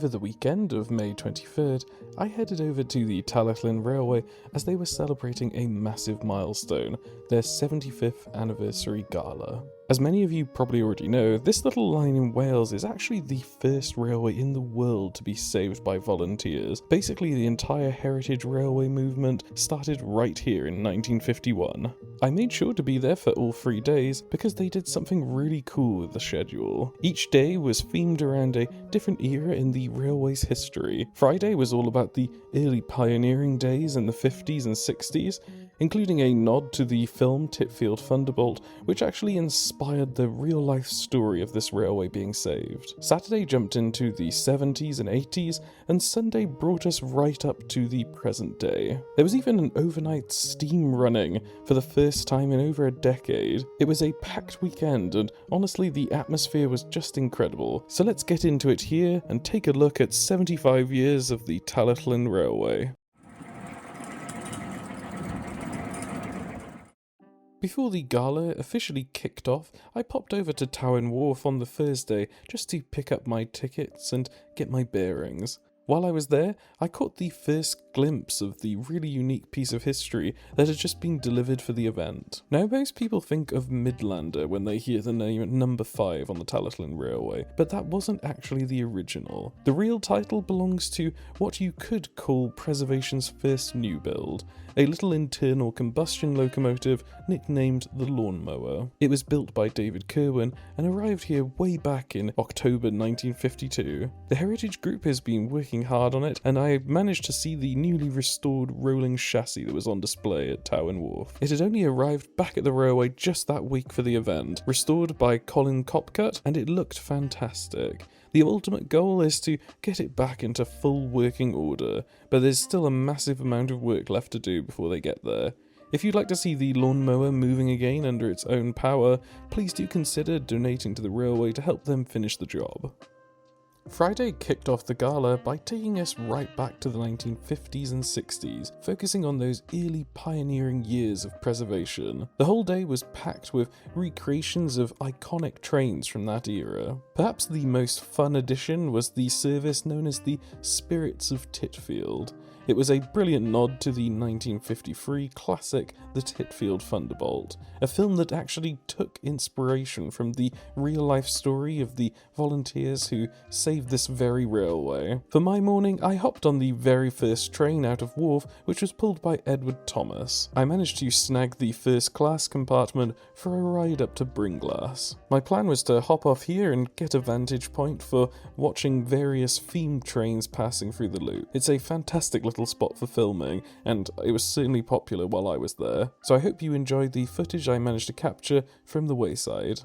Over the weekend of May 23rd, I headed over to the Talyllyn Railway as they were celebrating a massive milestone, their 75th Anniversary Gala. As many of you probably already know, this little line in Wales is actually the first railway in the world to be saved by volunteers. Basically, the entire heritage railway movement started right here in 1951. I made sure to be there for all 3 days because they did something really cool with the schedule. Each day was themed around a different era in the railway's history. Friday was all about the early pioneering days in the 50s and 60s, including a nod to the film Titfield Thunderbolt, which actually inspired the real-life story of this railway being saved. Saturday jumped into the 70s and 80s, and Sunday brought us right up to the present day. There was even an overnight steam running for the first time in over a decade. It was a packed weekend, and honestly the atmosphere was just incredible. So let's get into it here and take a look at 75 years of the Talyllyn Railway. Before the gala officially kicked off, I popped over to Talyllyn Wharf on the Thursday just to pick up my tickets and get my bearings. While I was there, I caught the first glimpse of the really unique piece of history that had just been delivered for the event. Now, most people think of Midlander when they hear the name number 5 on the Talyllyn Railway, but that wasn't actually the original. The real title belongs to what you could call preservation's first new build, a little internal combustion locomotive nicknamed the Lawnmower. It was built by David Kirwan and arrived here way back in October 1952. The Heritage Group has been working hard on it, and I managed to see the newly restored rolling chassis that was on display at Talyllyn Wharf. It had only arrived back at the railway just that week for the event, restored by Colin Copcutt, and it looked fantastic. The ultimate goal is to get it back into full working order, but there's still a massive amount of work left to do before they get there. If you'd like to see the lawnmower moving again under its own power, please do consider donating to the railway to help them finish the job. Friday kicked off the gala by taking us right back to the 1950s and 60s, focusing on those early pioneering years of preservation. The whole day was packed with recreations of iconic trains from that era. Perhaps the most fun addition was the service known as the Spirits of Titfield. It was a brilliant nod to the 1953 classic The Titfield Thunderbolt, a film that actually took inspiration from the real-life story of the volunteers who saved this very railway. For my morning, I hopped on the very first train out of Wharf, which was pulled by Edward Thomas. I managed to snag the first class compartment for a ride up to Bringlass. My plan was to hop off here and get a vantage point for watching various themed trains passing through the loop. It's a fantastic little spot for filming, and it was certainly popular while I was there. So I hope you enjoyed the footage I managed to capture from the wayside.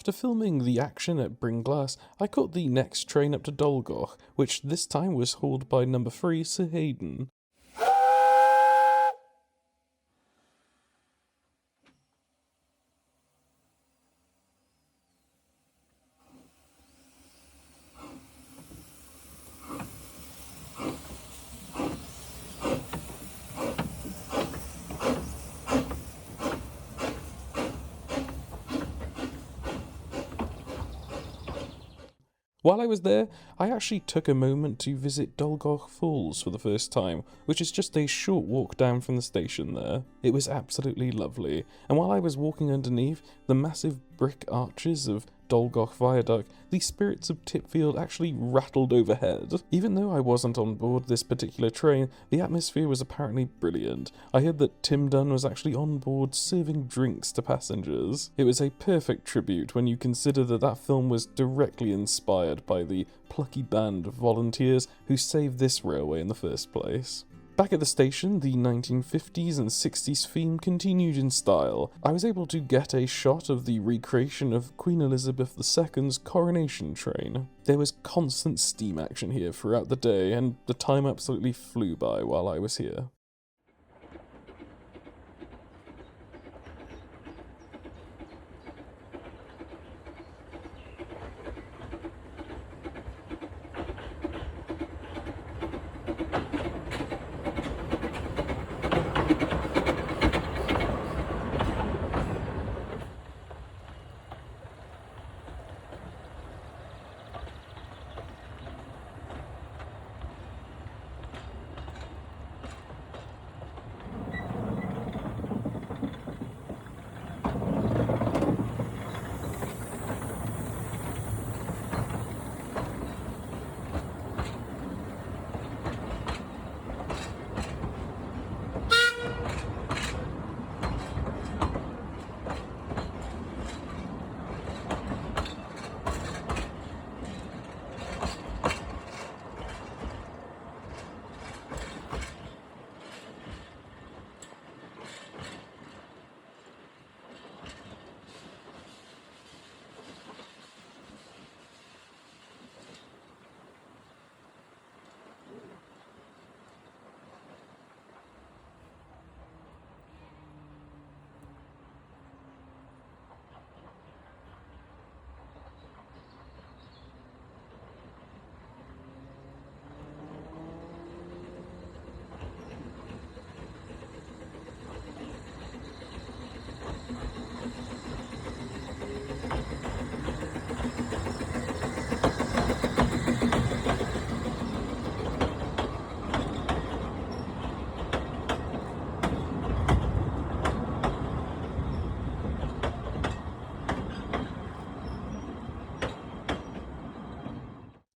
After filming the action at Bringlass, I caught the next train up to Dolgoch, which this time was hauled by number 3 Sir Hayden. While I was there, I actually took a moment to visit Dolgoch Falls for the first time, which is just a short walk down from the station there. It was absolutely lovely, and while I was walking underneath the massive brick arches of Dolgoch Viaduct, the spirits of Tipfield actually rattled overhead. Even though I wasn't on board this particular train, the atmosphere was apparently brilliant. I heard that Tim Dunn was actually on board serving drinks to passengers. It was a perfect tribute when you consider that that film was directly inspired by the plucky band of volunteers who saved this railway in the first place. Back at the station, the 1950s and 60s theme continued in style. I was able to get a shot of the recreation of Queen Elizabeth II's coronation train. There was constant steam action here throughout the day, and the time absolutely flew by while I was here.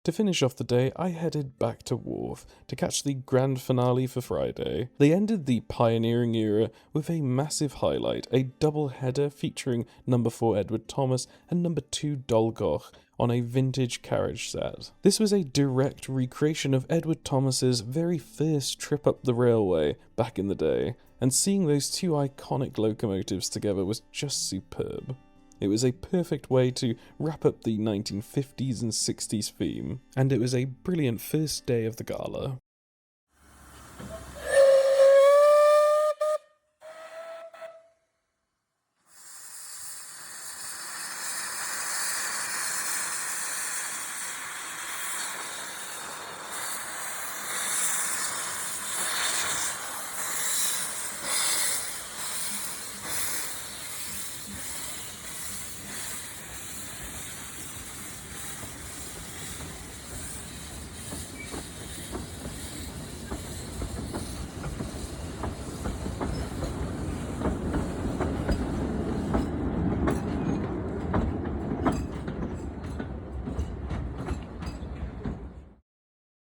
To finish off the day, I headed back to Wharf to catch the grand finale for Friday. They ended the pioneering era with a massive highlight, a double header featuring number 4 Edward Thomas and number 2 Dolgoch on a vintage carriage set. This was a direct recreation of Edward Thomas's very first trip up the railway back in the day, and seeing those two iconic locomotives together was just superb. It was a perfect way to wrap up the 1950s and 60s theme, and it was a brilliant first day of the gala.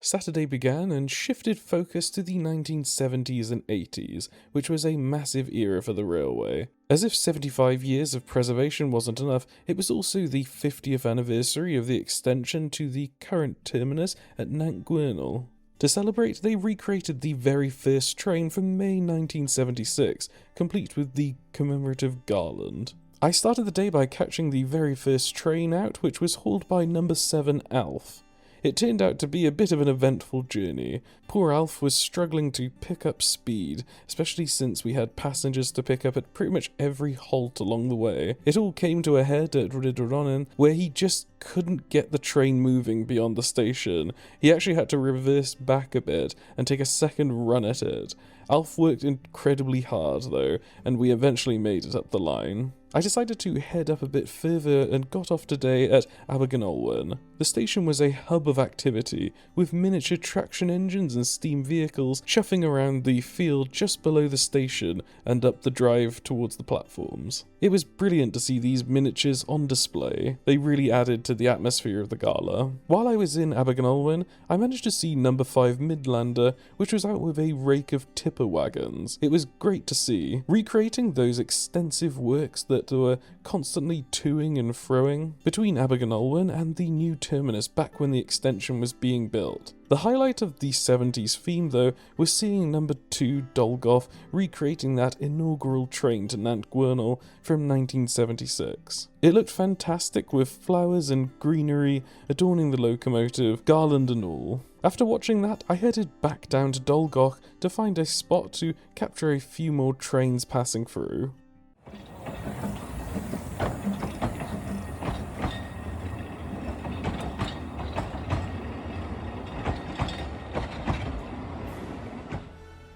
Saturday began and shifted focus to the 1970s and 80s, which was a massive era for the railway. As if 75 years of preservation wasn't enough, it was also the 50th anniversary of the extension to the current terminus at Nantgwernel. To celebrate, they recreated the very first train from May 1976, complete with the commemorative garland. I started the day by catching the very first train out, which was hauled by number 7 Alf. It turned out to be a bit of an eventful journey. Poor Alf was struggling to pick up speed, especially since we had passengers to pick up at pretty much every halt along the way. It all came to a head at Ridderonnen, where he just couldn't get the train moving beyond the station. He actually had to reverse back a bit and take a second run at it. Alf worked incredibly hard though, and we eventually made it up the line. I decided to head up a bit further and got off today at Abergynolwyn. The station was a hub of activity, with miniature traction engines and steam vehicles chuffing around the field just below the station and up the drive towards the platforms. It was brilliant to see these miniatures on display. They really added to the atmosphere of the gala. While I was in Abergynolwyn, I managed to see number 5 Midlander, which was out with a rake of tipper wagons. It was great to see, recreating those extensive works that were constantly toing and froing between Abergynolwyn and the new terminus back when the extension was being built. The highlight of the 70s theme though was seeing number 2 Dolgoth recreating that inaugural train to Nantgwernel from 1976. It looked fantastic with flowers and greenery adorning the locomotive, garland and all. After watching that, I headed back down to Dolgoch to find a spot to capture a few more trains passing through.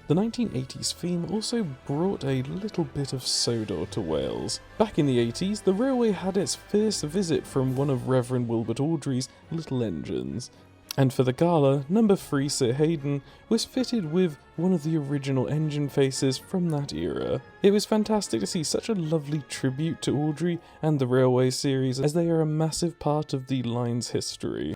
The 1980s theme also brought a little bit of Sodor to Wales. Back in the 80s, the railway had its first visit from one of Reverend Wilbert Awdry's little engines. And for the gala, number 3 Sir Hayden was fitted with one of the original engine faces from that era. It was fantastic to see such a lovely tribute to Awdry and the railway series, as they are a massive part of the line's history.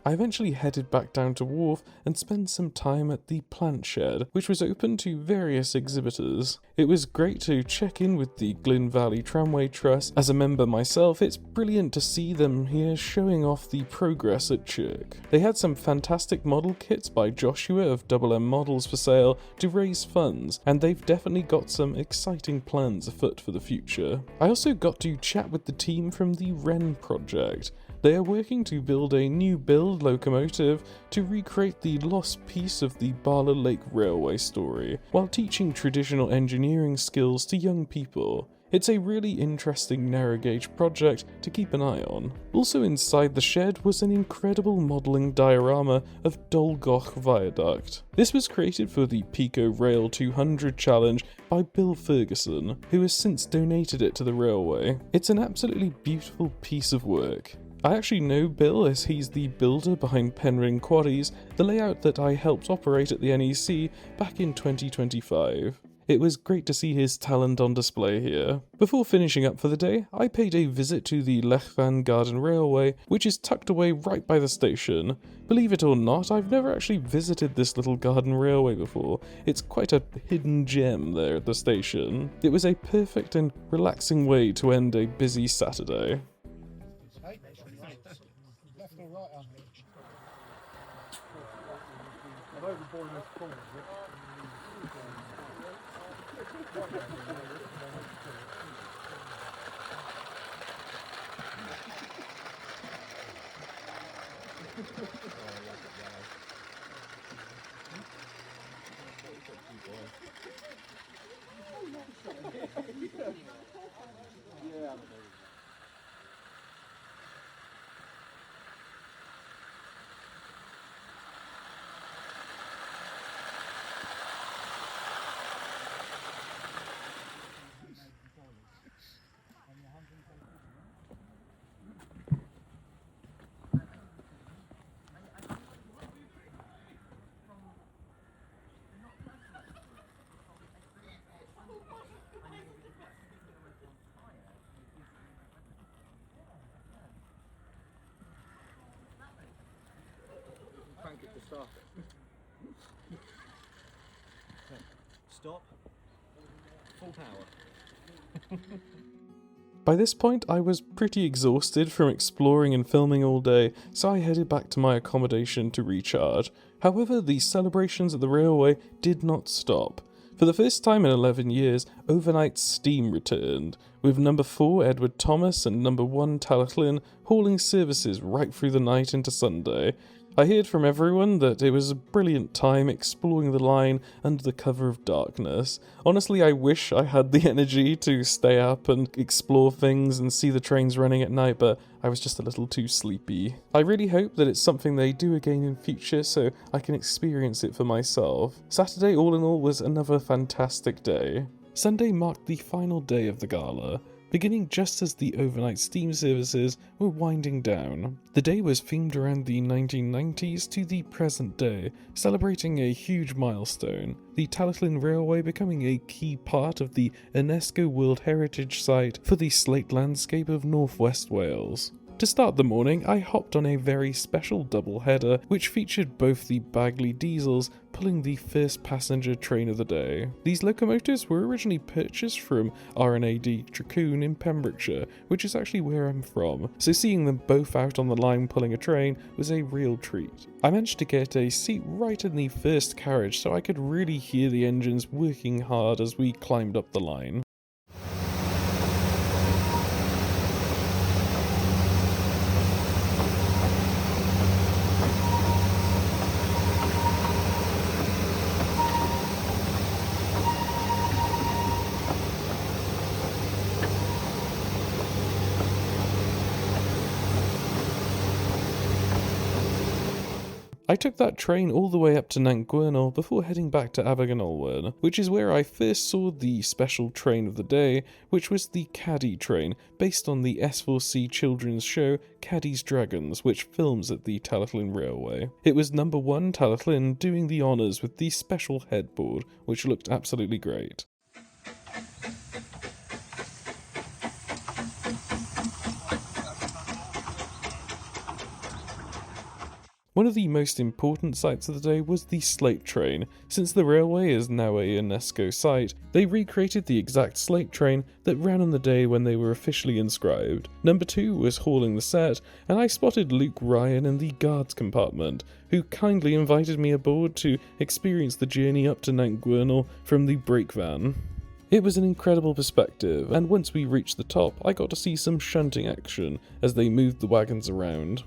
I eventually headed back down to Wharf and spent some time at the plant shed, which was open to various exhibitors. It was great to check in with the Glyn Valley Tramway Trust. As a member myself, it's brilliant to see them here showing off the progress at Chirk. They had some fantastic model kits by Joshua of Double M Models for sale to raise funds, and they've definitely got some exciting plans afoot for the future. I also got to chat with the team from the Wren project. They are working to build a new build locomotive to recreate the lost piece of the Barla Lake Railway story, while teaching traditional engineering skills to young people. It's a really interesting narrow gauge project to keep an eye on. Also inside the shed was an incredible modelling diorama of Dolgoch Viaduct. This was created for the Pico Rail 200 challenge by Bill Ferguson, who has since donated it to the railway. It's an absolutely beautiful piece of work. I actually know Bill as he's the builder behind Penryn Quarries, the layout that I helped operate at the NEC back in 2025. It was great to see his talent on display here. Before finishing up for the day, I paid a visit to the Lechvan Garden Railway, which is tucked away right by the station. Believe it or not, I've never actually visited this little garden railway before. It's quite a hidden gem there at the station. It was a perfect and relaxing way to end a busy Saturday. Crank it to start it. Stop. Full power. By this point, I was pretty exhausted from exploring and filming all day, so I headed back to my accommodation to recharge. However, the celebrations at the railway did not stop. For the first time in 11 years, overnight steam returned, with number 4 Edward Thomas and number 1 Talyllyn hauling services right through the night into Sunday. I heard from everyone that it was a brilliant time exploring the line under the cover of darkness. Honestly, I wish I had the energy to stay up and explore things and see the trains running at night, but I was just a little too sleepy. I really hope that it's something they do again in future so I can experience it for myself. Saturday, all in all, was another fantastic day. Sunday marked the final day of the gala, beginning just as the overnight steam services were winding down. The day was themed around the 1990s to the present day, celebrating a huge milestone, the Talyllyn Railway becoming a key part of the UNESCO World Heritage Site for the slate landscape of northwest Wales. To start the morning, I hopped on a very special double-header which featured both the Bagley diesels pulling the first passenger train of the day. These locomotives were originally purchased from RNAD Dracoon in Pembrokeshire, which is actually where I'm from, so seeing them both out on the line pulling a train was a real treat. I managed to get a seat right in the first carriage so I could really hear the engines working hard as we climbed up the line. I took that train all the way up to Nantgwernol before heading back to Abergynolwyn, which is where I first saw the special train of the day, which was the Caddy train, based on the S4C children's show Caddy's Dragons, which films at the Talyllyn Railway. It was number 1 Talyllyn doing the honours with the special headboard, which looked absolutely great. One of the most important sights of the day was the slate train. Since the railway is now a UNESCO site, they recreated the exact slate train that ran on the day when they were officially inscribed. Number 2 was hauling the set, and I spotted Luke Ryan in the guards compartment, who kindly invited me aboard to experience the journey up to Nantgwernol from the brake van. It was an incredible perspective, and once we reached the top, I got to see some shunting action as they moved the wagons around.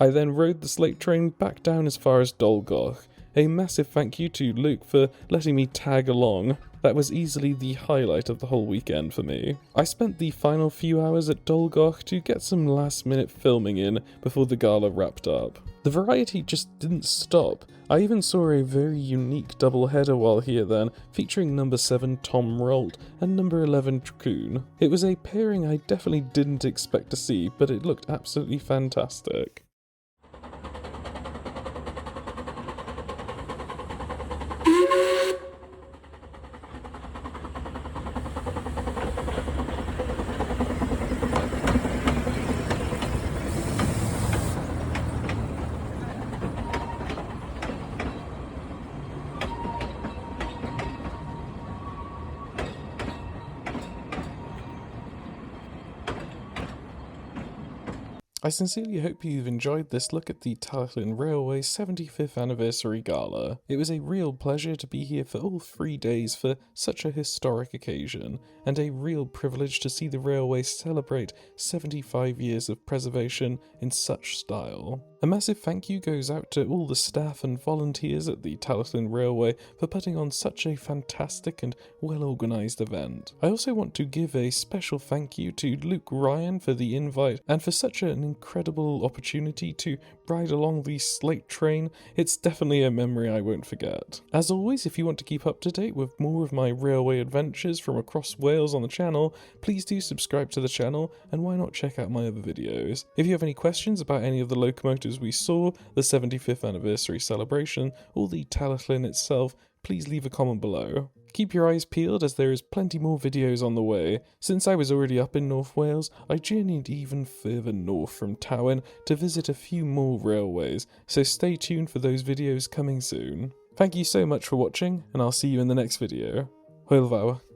I then rode the slate train back down as far as Dolgoch. A massive thank you to Luke for letting me tag along. That was easily the highlight of the whole weekend for me. I spent the final few hours at Dolgoch to get some last minute filming in before the gala wrapped up. The variety just didn't stop. I even saw a very unique double header while here then, featuring number 7 Tom Rolt and number 11 Coon. It was a pairing I definitely didn't expect to see, but it looked absolutely fantastic. I sincerely hope you've enjoyed this look at the Talyllyn Railway 75th Anniversary Gala. It was a real pleasure to be here for all 3 days for such a historic occasion, and a real privilege to see the railway celebrate 75 years of preservation in such style. A massive thank you goes out to all the staff and volunteers at the Talyllyn Railway for putting on such a fantastic and well-organised event. I also want to give a special thank you to Luke Ryan for the invite and for such an incredible opportunity to ride along the slate train. It's definitely a memory I won't forget. As always, if you want to keep up to date with more of my railway adventures from across Wales on the channel, please do subscribe to the channel, and why not check out my other videos. If you have any questions about any of the locomotives we saw, the 75th anniversary celebration, or the Talyllyn itself, please leave a comment below. Keep your eyes peeled as there is plenty more videos on the way. Since I was already up in North Wales, I journeyed even further north from Talyllyn to visit a few more railways, so stay tuned for those videos coming soon. Thank you so much for watching, and I'll see you in the next video. Hwyl fawr.